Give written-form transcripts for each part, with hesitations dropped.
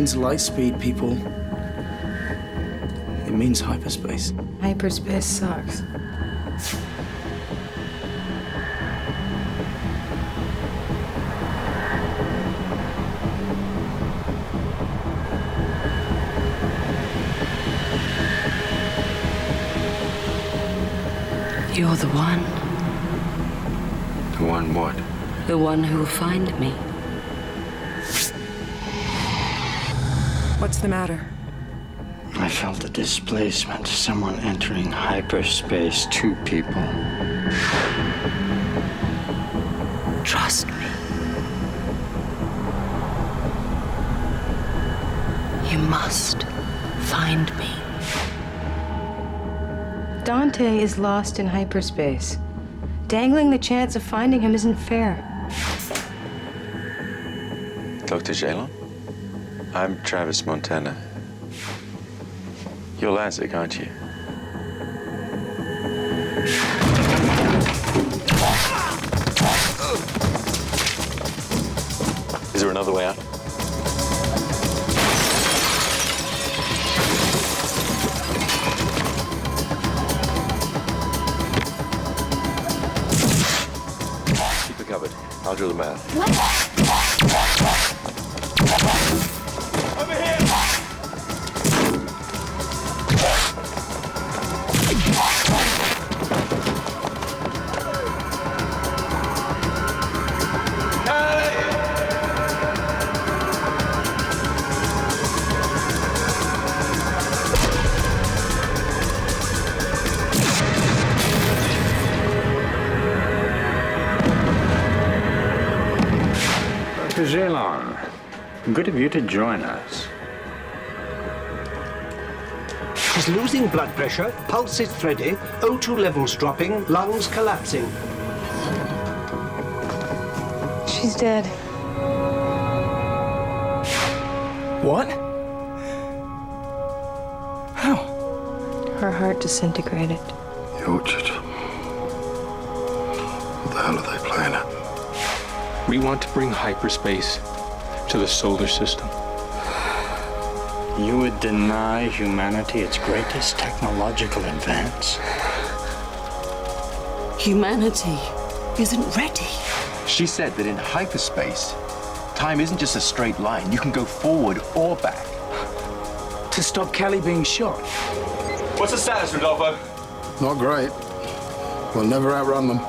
means light speed, people. It means hyperspace. Hyperspace sucks. You're the one. The one what? The one who will find me. What's the matter? I felt a displacement. Someone entering hyperspace. 2 people. Trust me. You must find me. Dante is lost in hyperspace. Dangling the chance of finding him isn't fair. Dr. Jalon? I'm Travis Montana. You're Lazik, aren't you? Is there another way out? Keep it covered. I'll drill them out. Over here! Dr. Jalon, good of you to join us. She's losing blood pressure, pulse is thready, O2 levels dropping, lungs collapsing. She's dead. What? How? Her heart disintegrated. The orchard. What the hell are they playing at? We want to bring hyperspace to the solar system. You would deny humanity its greatest technological advance? Humanity isn't ready. She said that in hyperspace, time isn't just a straight line. You can go forward or back. To stop Kelly being shot. What's the status, Rodolfo? Not great. We'll never outrun them.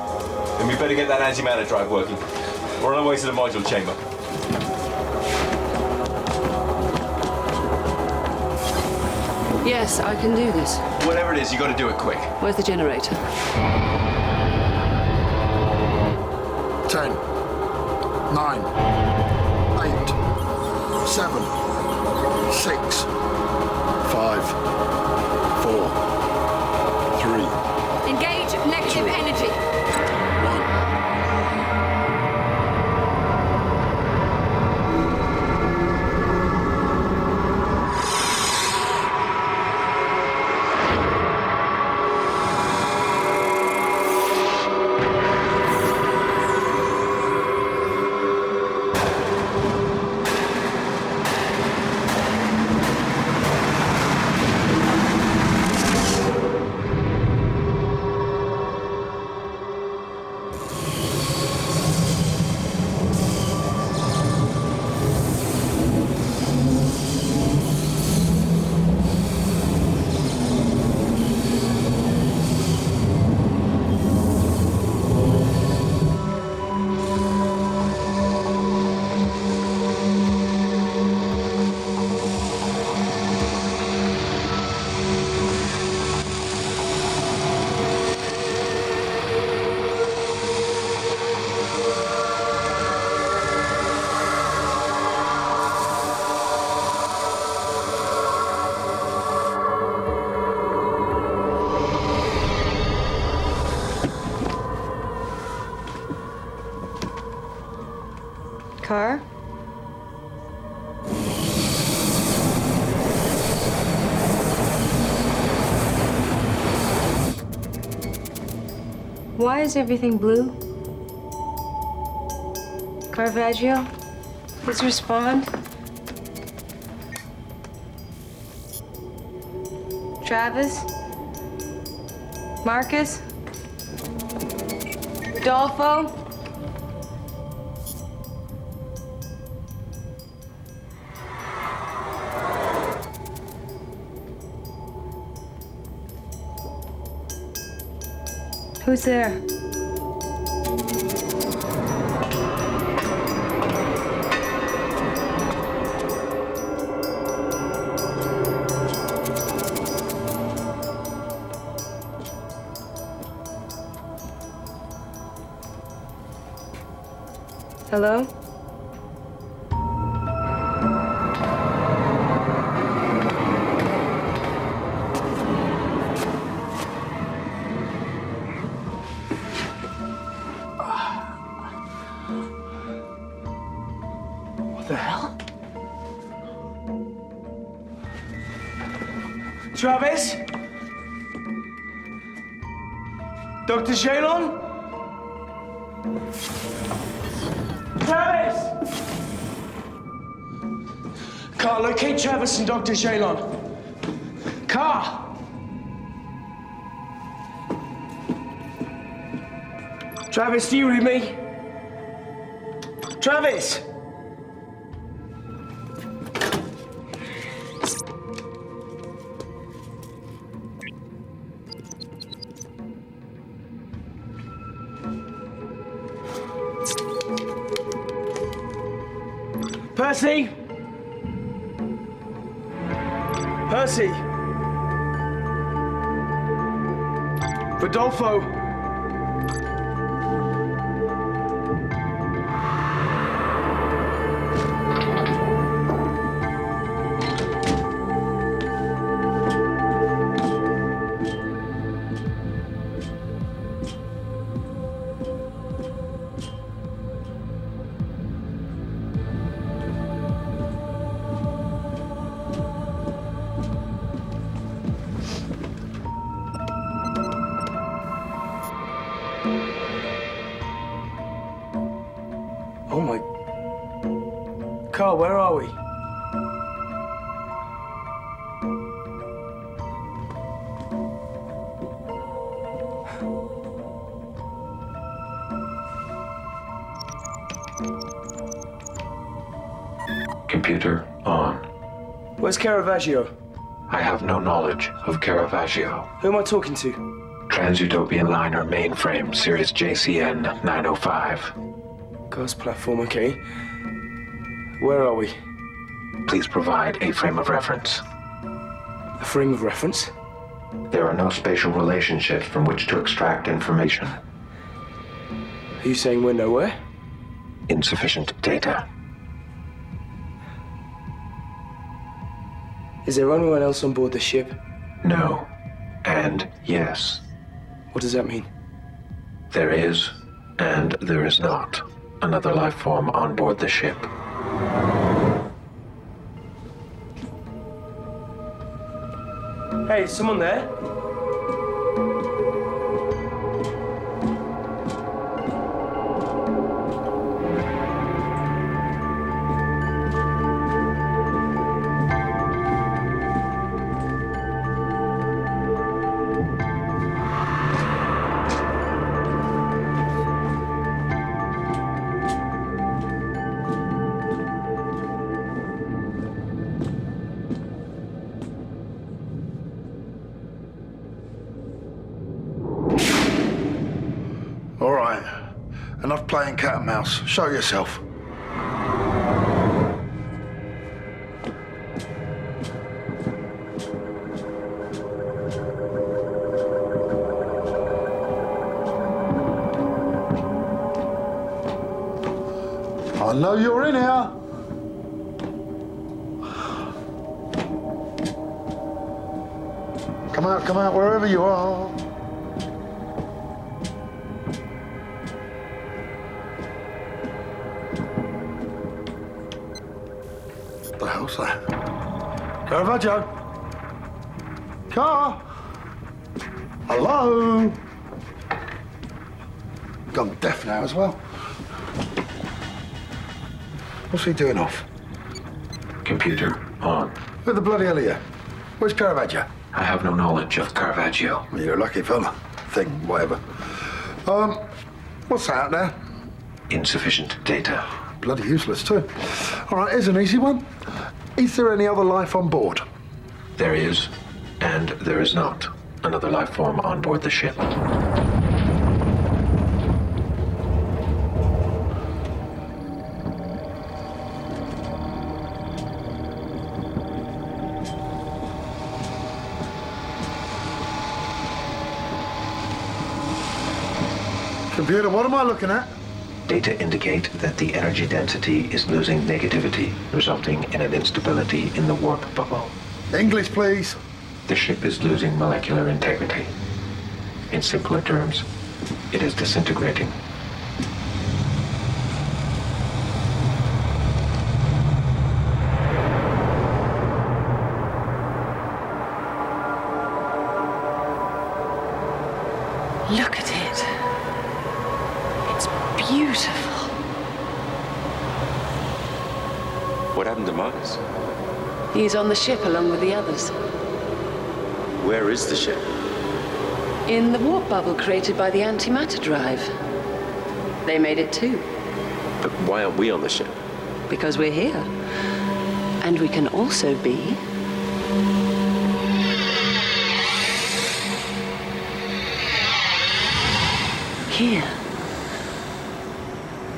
Then we better get that antimatter drive working. We're on our way to the module chamber. Yes, I can do this. Whatever it is, you got to do it quick. Where's the generator? 10, 9, 8, 7, 6, 5, 4, 3. Engage negative energy. 1. Car? Why is everything blue? Caravaggio? Please respond. Travis? Marcus? Rodolfo? Who's there? Hello? What the hell? Travis? Dr. Shalon? Travis! Car, locate Travis and Dr. Shalon. Car! Travis, do you read me? Travis! Percy? Percy? Rodolfo? Oh my... Carl, where are we? Computer on. Where's Caravaggio? I have no knowledge of Caravaggio. Who am I talking to? Trans-Utopian liner mainframe, series JCN 905. Ghost platform, okay. Where are we? Please provide a frame of reference. A frame of reference? There are no spatial relationships from which to extract information. Are you saying we're nowhere? Insufficient data. Is there anyone else on board the ship? No. And yes. What does that mean? There is, and there is not, another life form on board the ship. Hey, is someone there? All right. Enough playing cat and mouse. Show yourself. I know you're in here. Come out, wherever you are. What the hell's that? Caravaggio? Car? Hello? Gone deaf now as well. What's he doing off? Computer on. Who the bloody hell are you? Where's Caravaggio? I have no knowledge of Caravaggio. You're a lucky fella. Thing, whatever. What's out there? Insufficient data. Bloody useless, too. All right, here's an easy one. Is there any other life on board? There is, and there is not, another life form on board the ship. Computer, what am I looking at? Data indicate that the energy density is losing negativity, resulting in an instability in the warp bubble. English, please. The ship is losing molecular integrity. In simpler terms, it is disintegrating. Look at it. It's beautiful. What happened to Marcus? He's on the ship along with the others. Where is the ship? In the warp bubble created by the antimatter drive. They made it too. But why aren't we on the ship? Because we're here. And we can also be... here.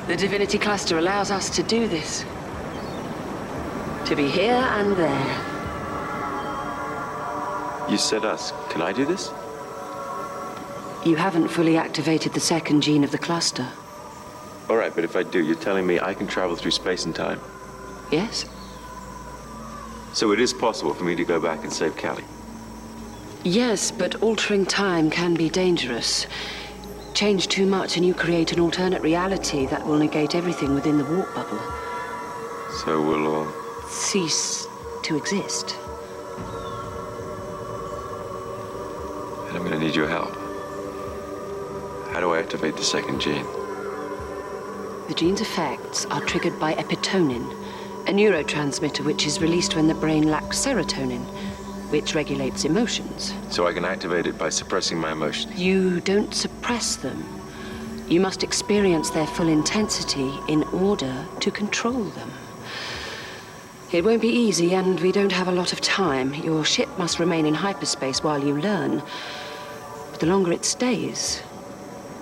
The Divinity Cluster allows us to do this. To be here and there. You said us. Can I do this? You haven't fully activated the second gene of the cluster. All right, but if I do, you're telling me I can travel through space and time. Yes? So it is possible for me to go back and save Callie. Yes, but altering time can be dangerous. Change too much and you create an alternate reality that will negate everything within the warp bubble. So we'll all... cease to exist. And I'm gonna need your help. How do I activate the second gene? The gene's effects are triggered by epitonin, a neurotransmitter which is released when the brain lacks serotonin, which regulates emotions. So I can activate it by suppressing my emotions. You don't suppress them. You must experience their full intensity in order to control them. It won't be easy, and we don't have a lot of time. Your ship must remain in hyperspace while you learn. But the longer it stays,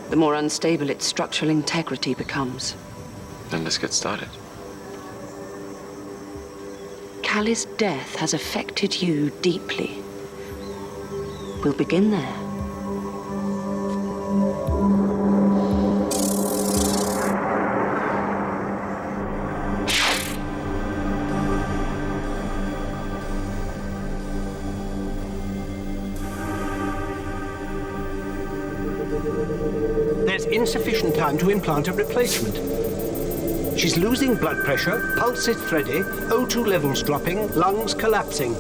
the more unstable its structural integrity becomes. Then let's get started. Callie's death has affected you deeply. We'll begin there. There's insufficient time to implant a replacement. She's losing blood pressure, pulse is thready, O2 levels dropping, lungs collapsing.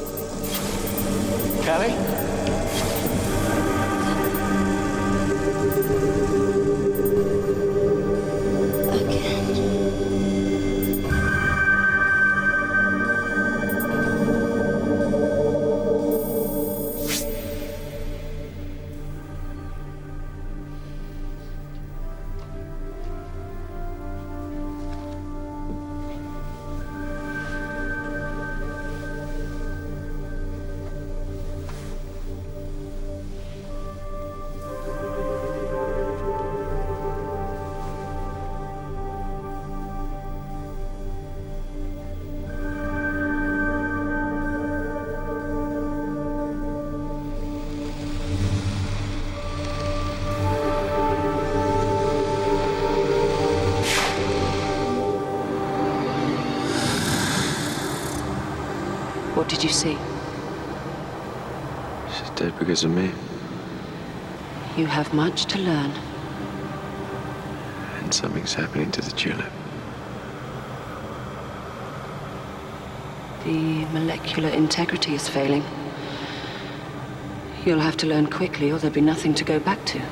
Callie? What did you see? She's dead because of me. You have much to learn. And something's happening to the tulip. The molecular integrity is failing. You'll have to learn quickly, or there'll be nothing to go back to.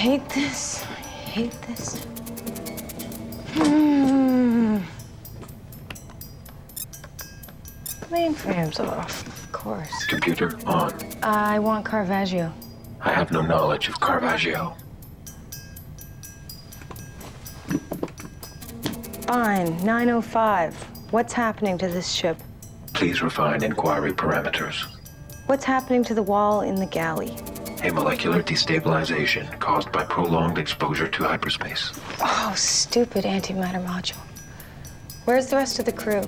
hate this. I hate this. Mainframe's off, of course. Computer on. I want Caravaggio. I have no knowledge of Caravaggio. Fine, 9:05. What's happening to this ship? Please refine inquiry parameters. What's happening to the wall in the galley? A molecular destabilization caused by prolonged exposure to hyperspace. Oh, stupid antimatter module. Where's the rest of the crew?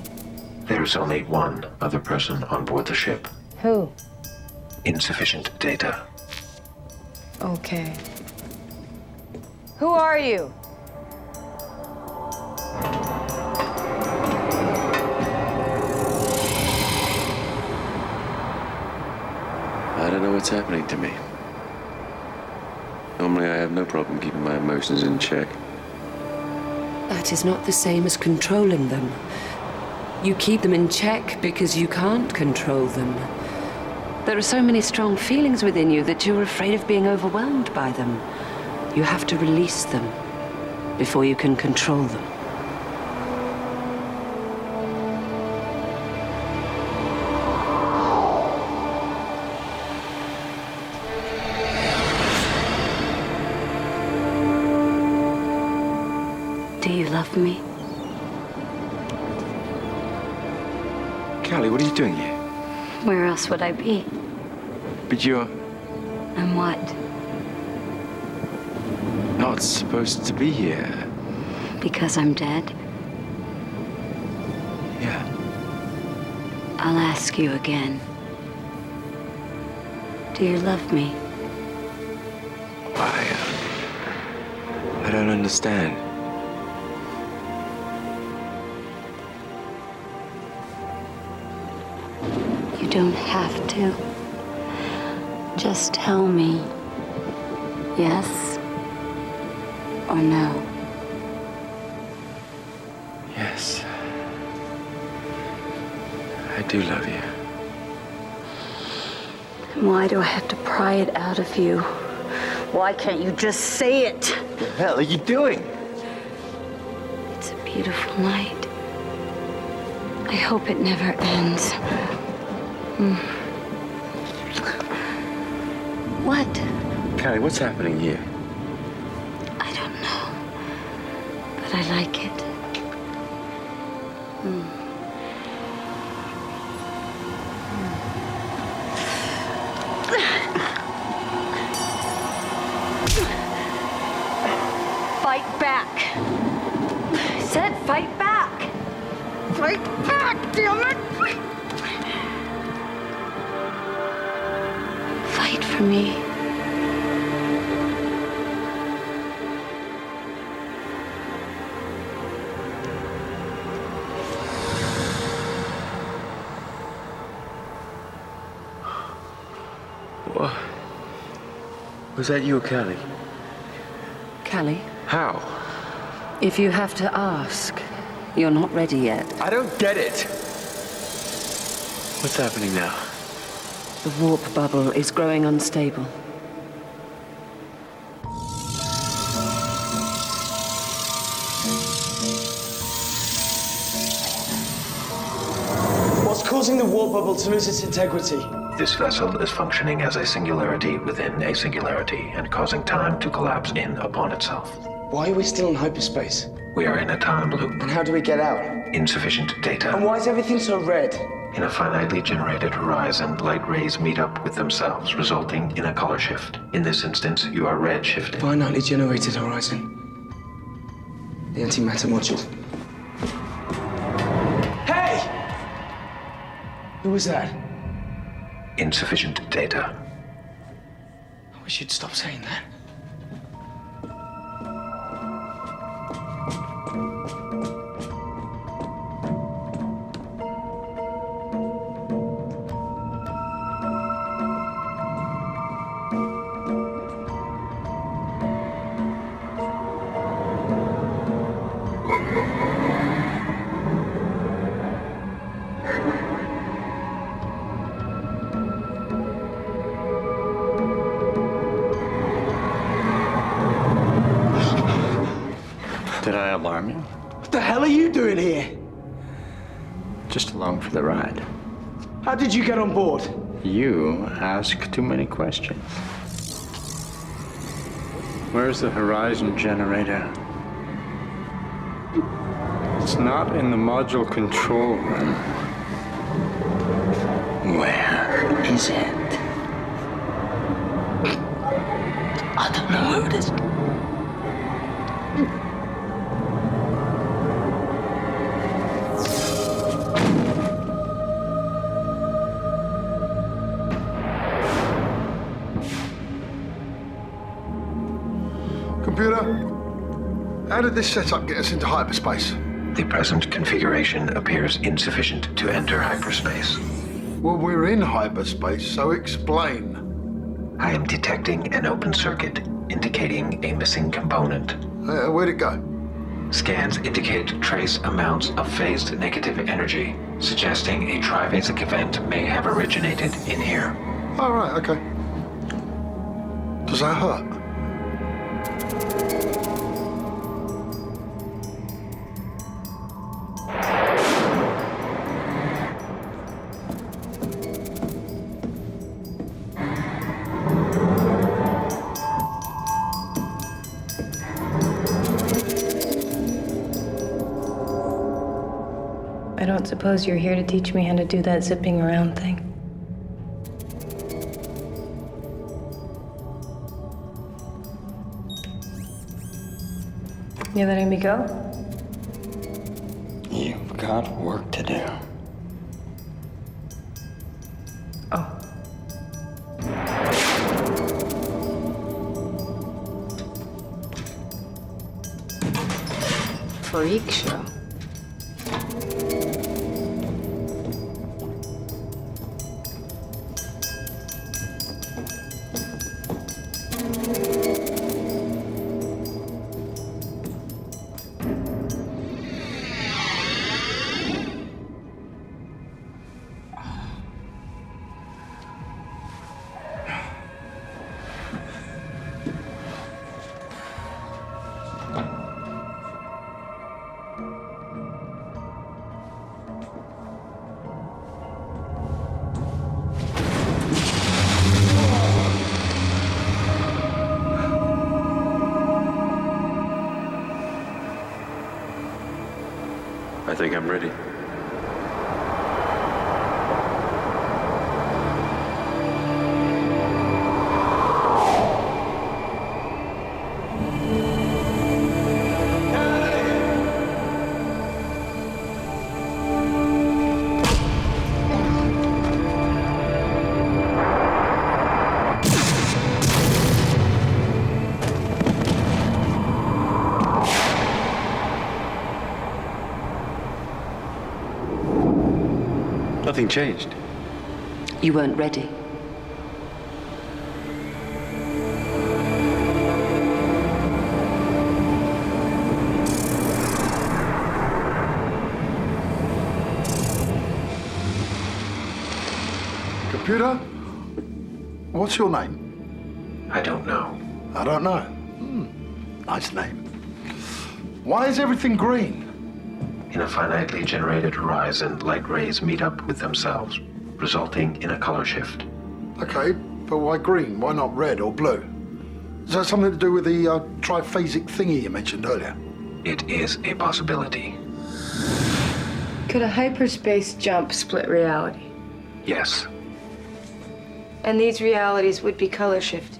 There's only one other person on board the ship. Who? Insufficient data. Okay. Who are you? I don't know what's happening to me. Normally, I have no problem keeping my emotions in check. That is not the same as controlling them. You keep them in check because you can't control them. There are so many strong feelings within you that you're afraid of being overwhelmed by them. You have to release them before you can control them. Do you love me? Callie, what are you doing here? Where else would I be? But you're And what? not supposed to be here. Because I'm dead? Yeah. I'll ask you again. Do you love me? I don't understand. You don't have to. Just tell me yes or no. Yes. I do love you. And why do I have to pry it out of you? Why can't you just say it? What the hell are you doing? It's a beautiful night. I hope it never ends. What? Callie, what's happening here? I don't know. But I like it. Fight back. I said fight back. Fight back, damn it. Fight for me. What? Was that you or Callie? Callie, How? if you have to ask, you're not ready yet. I don't get it. What's happening now? The warp bubble is growing unstable. What's causing the warp bubble to lose its integrity? This vessel is functioning as a singularity within a singularity and causing time to collapse in upon itself. Why are we still in hyperspace? We are in a time loop. And how do we get out? Insufficient data. And why is everything so red? In a finitely generated horizon, light rays meet up with themselves, resulting in a color shift. In this instance, you are red shifted. Finitely generated horizon. The antimatter module. Hey! Who was that? Insufficient data. I wish you'd stop saying that. I alarm you? What the hell are you doing here? Just along for the ride. How did you get on board? You ask too many questions. Where's the horizon generator? It's not in the module control room. Where is it? I don't know where it is. Computer, how did this setup get us into hyperspace? The present configuration appears insufficient to enter hyperspace. Well, we're in hyperspace, so explain. I am detecting an open circuit, indicating a missing component. Where'd it go? Scans indicate trace amounts of phased negative energy, suggesting a triphasic event may have originated in here. All right, okay. Does that hurt? I don't suppose you're here to teach me how to do that zipping around thing. You letting me go? You've got work to do. Oh. Freak show. I think I'm ready. Nothing changed. You weren't ready. Computer, what's your name? I don't know. I don't know. Nice name. Why is everything green? In a finitely generated horizon, light rays meet up with themselves, resulting in a color shift. Okay, but why green? Why not red or blue? Is that something to do with the triphasic thingy you mentioned earlier? It is a possibility. Could a hyperspace jump split reality? Yes, And these realities would be color shifted?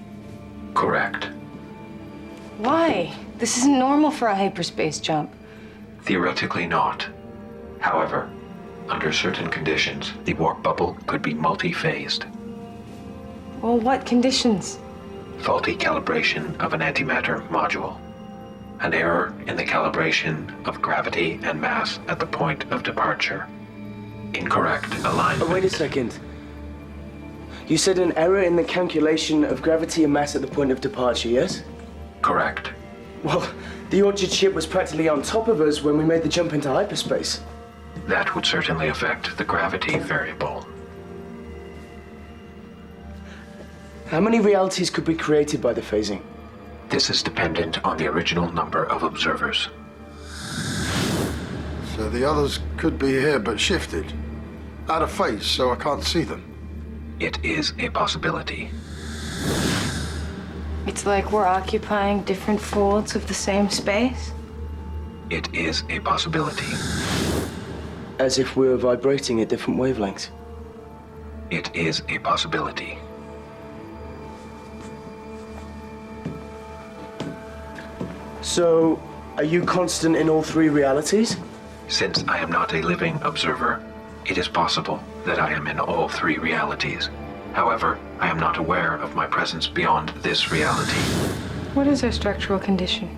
correct. Why? This isn't normal for a hyperspace jump. Theoretically not. However, under certain conditions, the warp bubble could be multi-phased. Well, what conditions? Faulty calibration of an antimatter module. An error in the calibration of gravity and mass at the point of departure. Incorrect alignment. Oh, wait a second. You said an error in the calculation of gravity and mass at the point of departure, yes? Correct. Well, the orchard ship was practically on top of us when we made the jump into hyperspace. That would certainly affect the gravity variable. How many realities could be created by the phasing? This is dependent on the original number of observers. So the others could be here but shifted. Out of phase, so I can't see them. It is a possibility. It's like we're occupying different folds of the same space. It is a possibility. As if we were vibrating at different wavelengths. It is a possibility. So, are you constant in all three realities? Since I am not a living observer, it is possible that I am in all three realities. However, I am not aware of my presence beyond this reality. What is our structural condition?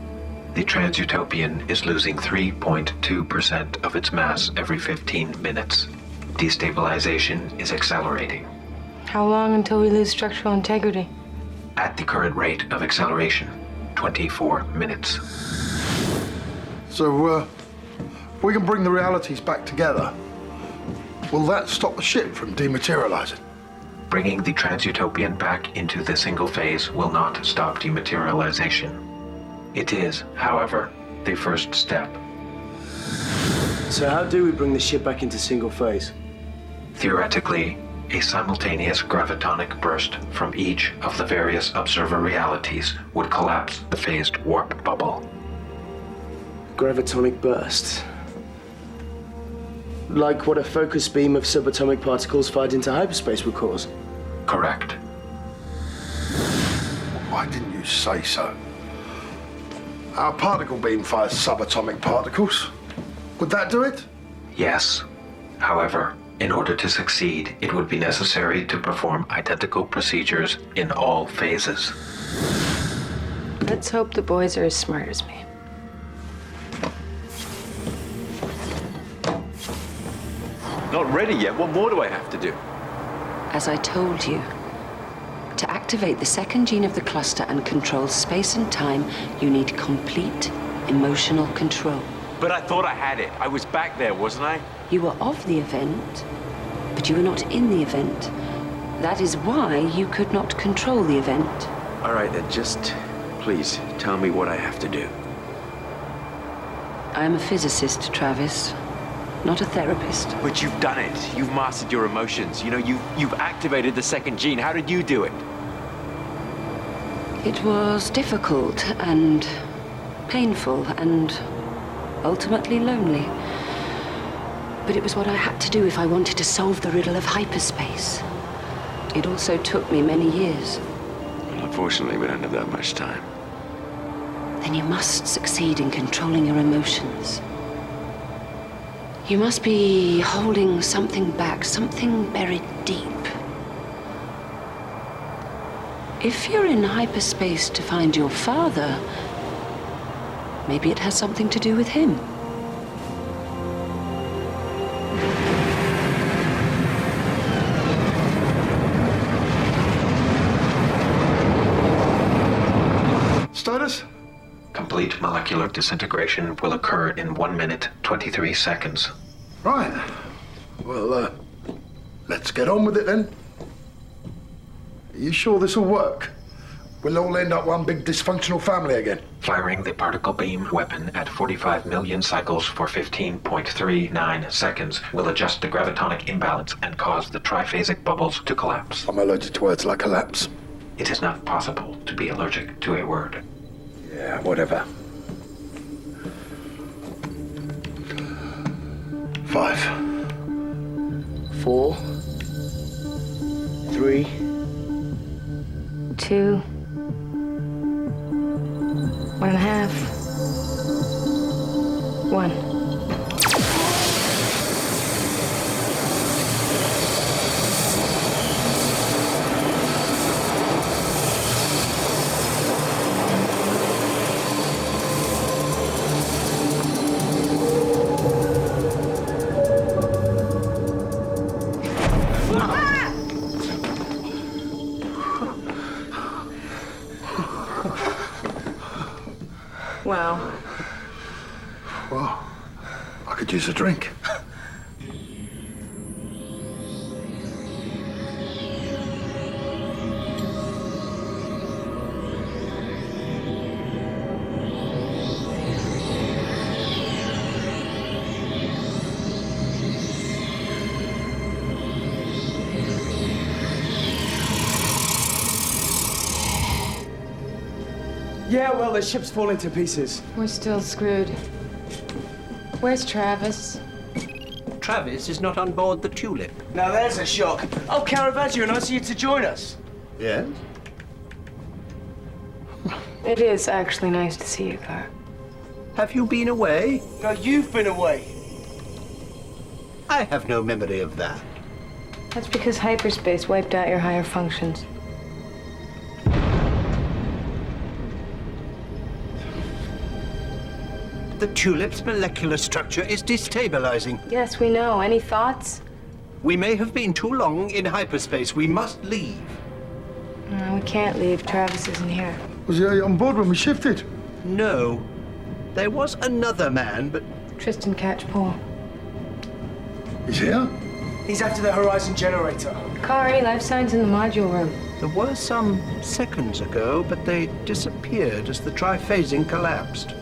The Transutopian is losing 3.2% of its mass every 15 minutes. Destabilization is accelerating. How long until we lose structural integrity? At the current rate of acceleration, 24 minutes. So, we can bring the realities back together. Will that stop the ship from dematerializing? Bringing the Transutopian back into the single phase will not stop dematerialization. It is, however, the first step. So how do we bring the ship back into single phase? Theoretically, a simultaneous gravitonic burst from each of the various observer realities would collapse the phased warp bubble. Gravitonic burst. Like what a focus beam of subatomic particles fired into hyperspace would cause? Correct. Why didn't you say so? Our particle beam fires subatomic particles. Would that do it? Yes. However, in order to succeed, it would be necessary to perform identical procedures in all phases. Let's hope the boys are as smart as me. Not ready yet. What more do I have to do? As I told you, to activate the second gene of the cluster and control space and time, you need complete emotional control. But I thought I had it. I was back there, wasn't I? You were of the event, but you were not in the event. That is why you could not control the event. All right, then just please tell me what I have to do. I am a physicist, Travis, not a therapist. But you've done it. You've mastered your emotions. You know, you've activated the second gene. How did you do it? It was difficult and painful and ultimately lonely. But it was what I had to do if I wanted to solve the riddle of hyperspace. It also took me many years. Well, unfortunately, we don't have that much time. Then you must succeed in controlling your emotions. You must be holding something back, something buried deep. If you're in hyperspace to find your father, maybe it has something to do with him. Status? Complete molecular disintegration will occur in 1 minute, 23 seconds. Right. Well, let's get on with it then. Are you sure this will work? We'll all end up one big dysfunctional family again. Firing the particle beam weapon at 45 million cycles for 15.39 seconds will adjust the gravitonic imbalance and cause the triphasic bubbles to collapse. I'm allergic to words like collapse. It is not possible to be allergic to a word. Yeah, whatever. 5, 4, 3, 2, 1.5, 1. Wow. Well, I could use a drink. Yeah, well, the ship's falling to pieces. We're still screwed. Where's Travis? Travis is not on board the Tulip. Now there's a shock. Oh, Caravaggio, nice of you to join us. Yes? It is actually nice to see you, Car. Have you been away? No, you've been away. I have no memory of that. That's because hyperspace wiped out your higher functions. The Tulip's molecular structure is destabilizing. Yes, we know. Any thoughts? We may have been too long in hyperspace. We must leave. No, we can't leave. Travis isn't here. Was he on board when we shifted? No. There was another man, but... Tristan Catchpole. He's here? He's after the Horizon generator. Kari, life signs in the module room. There were some seconds ago, but they disappeared as the triphasing collapsed.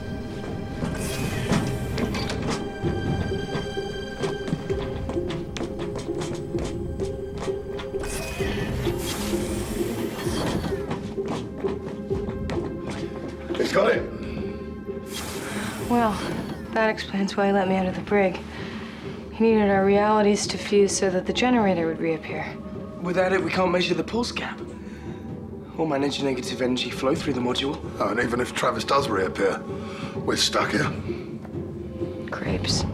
He's got it. Well, that explains why he let me out of the brig. He needed our realities to fuse so that the generator would reappear. Without it, we can't measure the pulse gap. Or manage negative energy flow through the module. Oh, and even if Travis does reappear, we're stuck here. Grapes.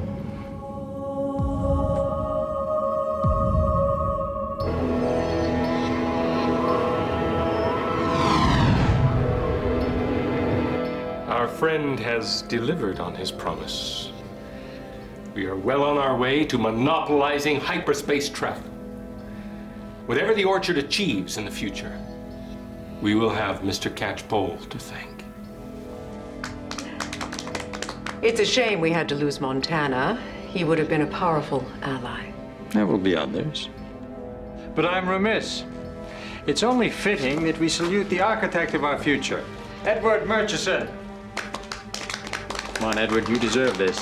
Our friend has delivered on his promise. We are well on our way to monopolizing hyperspace travel. Whatever the Orchard achieves in the future, we will have Mr. Catchpole to thank. It's a shame we had to lose Montana. He would have been a powerful ally. There will be others. But I'm remiss. It's only fitting that we salute the architect of our future, Edward Murchison. Come on, Edward, you deserve this.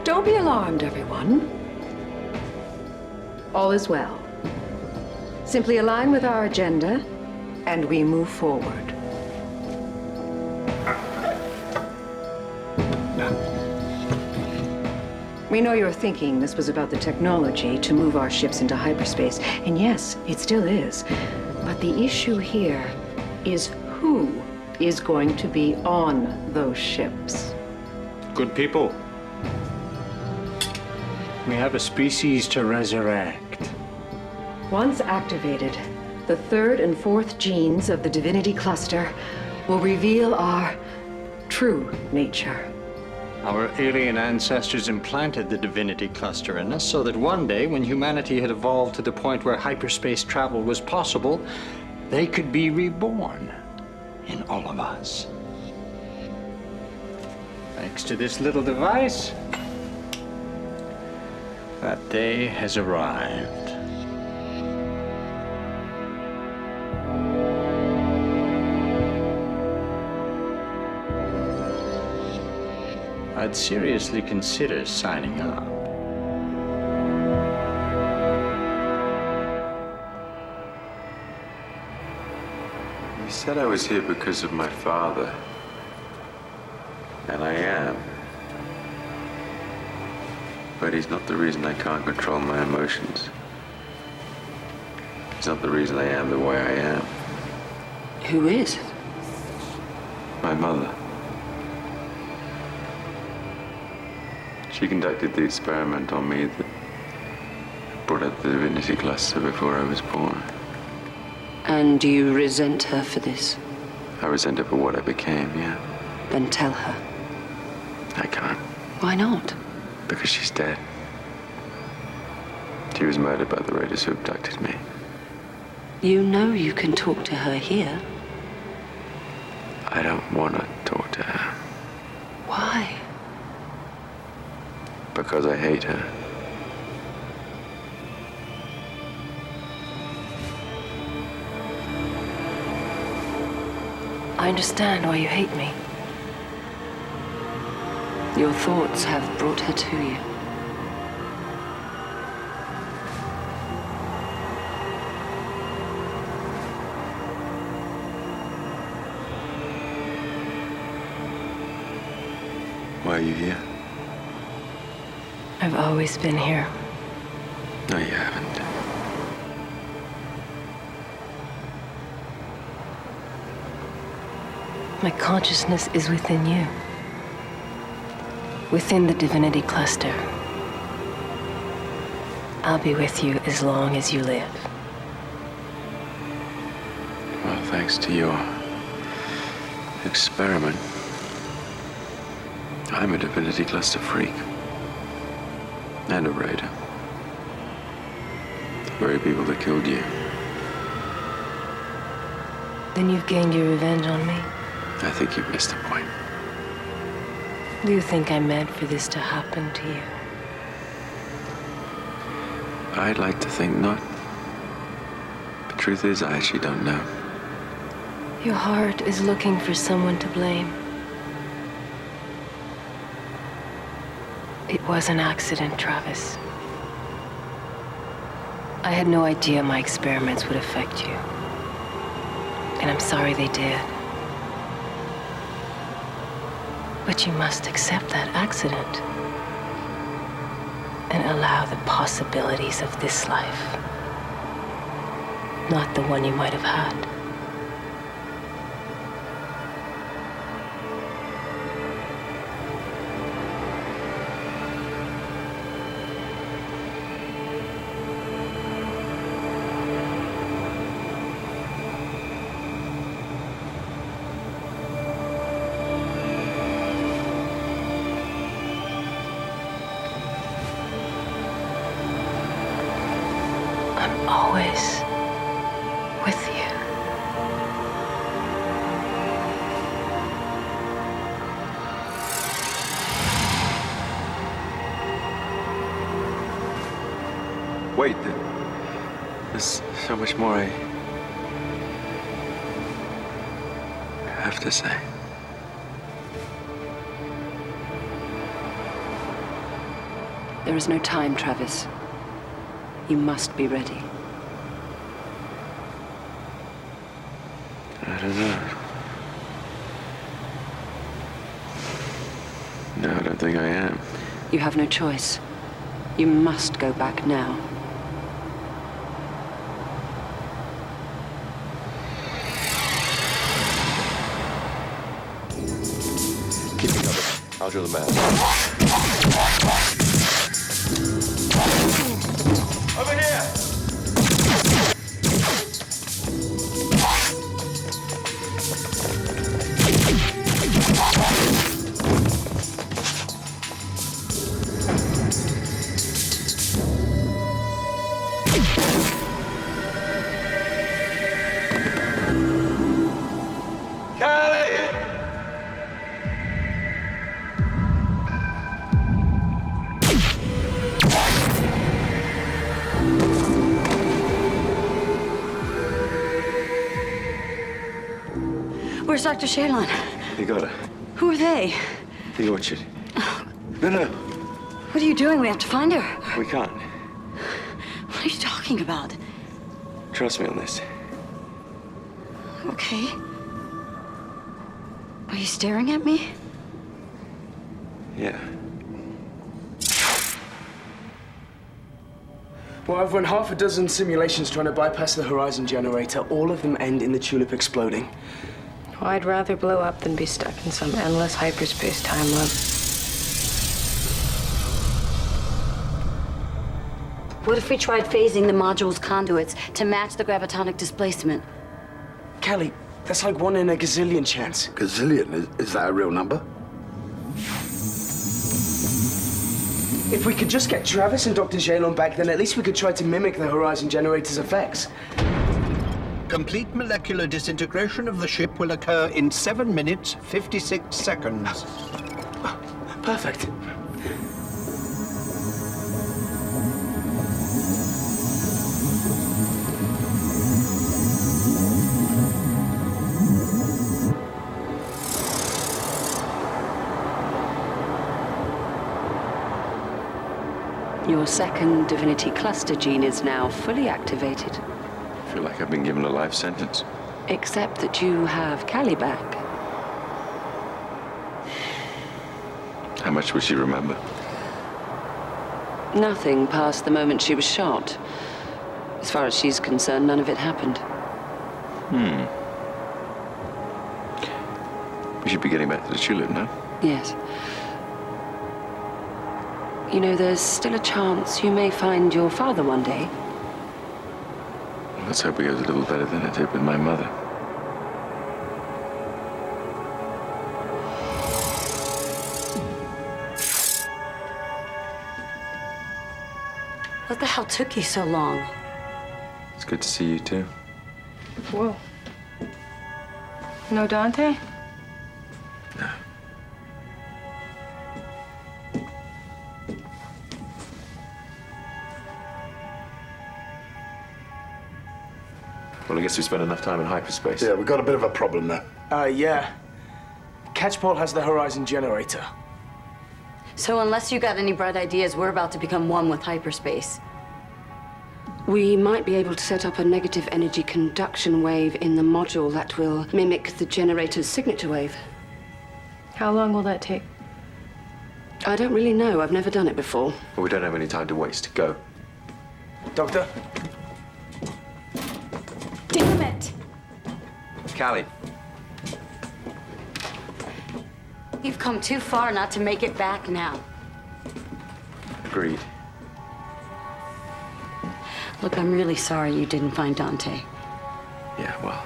Don't be alarmed, everyone. All is well. Simply align with our agenda, and we move forward. We know you're thinking this was about the technology to move our ships into hyperspace, and yes, it still is. But the issue here is who is going to be on those ships. Good people. We have a species to resurrect. Once activated, the third and fourth genes of the divinity cluster will reveal our true nature. Our alien ancestors implanted the divinity cluster in us so that one day, when humanity had evolved to the point where hyperspace travel was possible, they could be reborn in all of us. Thanks to this little device, that day has arrived. I'd seriously consider signing up. You said I was here because of my father. And I am. But he's not the reason I can't control my emotions. He's not the reason I am the way I am. Who is? My mother. She conducted the experiment on me that brought out the divinity cluster before I was born. And you resent her for this? I resent her for what I became, yeah. Then tell her. I can't. Why not? Because she's dead. She was murdered by the raiders who abducted me. You know you can talk to her here. I don't want to talk to her. Why? Because I hate her. I understand why you hate me. Your thoughts have brought her to you. Why are you here? I've always been here. No, you haven't. My consciousness is within you. Within the divinity cluster. I'll be with you as long as you live. Well, thanks to your experiment, I'm a divinity cluster freak. And a raider. The very people that killed you. Then you've gained your revenge on me? I think you've missed the point. Do you think I meant for this to happen to you? I'd like to think not. The truth is, I actually don't know. Your heart is looking for someone to blame. It was an accident, Travis. I had no idea my experiments would affect you. And I'm sorry they did. But you must accept that accident and allow the possibilities of this life, not the one you might have had. Always with you. Wait, there's so much more I have to say. There is no time, Travis. You must be ready. I don't know. No, I don't think I am. You have no choice. You must go back now. Keep me covered. I'll drill the map. Over here! Where's Dr. Shalon? You got her. Who are they? The orchard. No. What are you doing? We have to find her. We can't. What are you talking about? Trust me on this. Okay. Are you staring at me? Yeah. Well, I've run half a dozen simulations trying to bypass the horizon generator. All of them end in the tulip exploding. Well, I'd rather blow up than be stuck in some endless hyperspace time loop. What if we tried phasing the module's conduits to match the gravitonic displacement? Kelly, that's like 1 in a gazillion chance. Gazillion? Is that a real number? If we could just get Travis and Dr. Jalon back, then at least we could try to mimic the horizon generator's effects. Complete molecular disintegration of the ship will occur in 7 minutes, 56 seconds. Perfect. Your second divinity cluster gene is now fully activated. I feel like I've been given a life sentence. Except that you have Callie back. How much will she remember? Nothing past the moment she was shot. As far as she's concerned, none of it happened. We should be getting back to the tulip now. Yes. You know, there's still a chance you may find your father one day. Let's hope it goes a little better than it did with my mother. What the hell took you so long? It's good to see you too. Whoa. No Dante? No. Well, I guess we spent enough time in hyperspace. Yeah, we've got a bit of a problem there. Yeah. Catchpole has the Horizon generator. So unless you got any bright ideas, we're about to become one with hyperspace. We might be able to set up a negative energy conduction wave in the module that will mimic the generator's signature wave. How long will that take? I don't really know. I've never done it before. Well, we don't have any time to waste. Go. Doctor? Damn it! Callie. You've come too far not to make it back now. Agreed. Look, I'm really sorry you didn't find Dante. Yeah, well,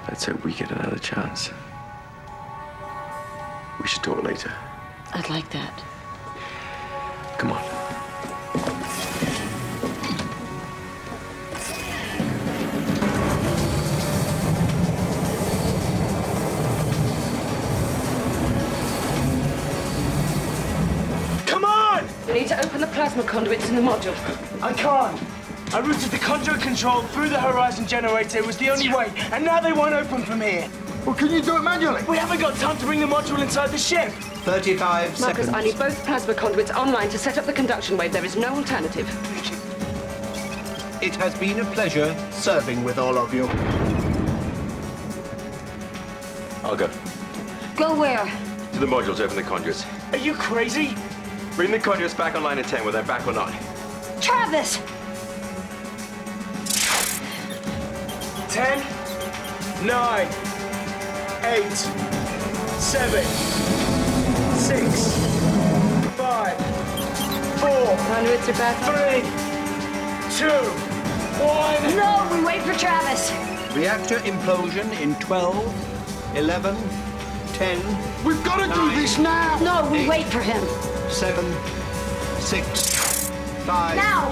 let's hope we get another chance. We should talk later. I'd like that. Come on. Come on! We need to open the plasma conduits in the module. I can't. I routed the conduit control through the Horizon generator. It was the only way, and now they won't open from here. Well, can you do it manually? We haven't got time to bring the module inside the ship. 35 Marcus, seconds. I need both plasma conduits online to set up the conduction wave. There is no alternative. It has been a pleasure serving with all of you. I'll go. Go where? To the modules, open the conduits. Are you crazy? Bring the conduits back online in 10, whether they're back or not. Travis! 10, 9, 8, 7, 6, 5, 4, Conduits are back. 3, 2, 1. No, we wait for Travis. Reactor implosion in 12, 11, 10, We've got to do this now! No, we wait for him. 7, 6, 5, Now!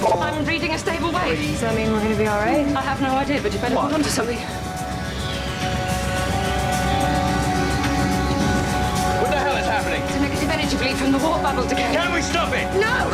4, I'm reading a stable wave. Does that mean we're gonna be all right? I have no idea, but you better hold on to something. What the hell is happening? It's a negative energy bleed from the warp bubble decay. Can we stop it? No!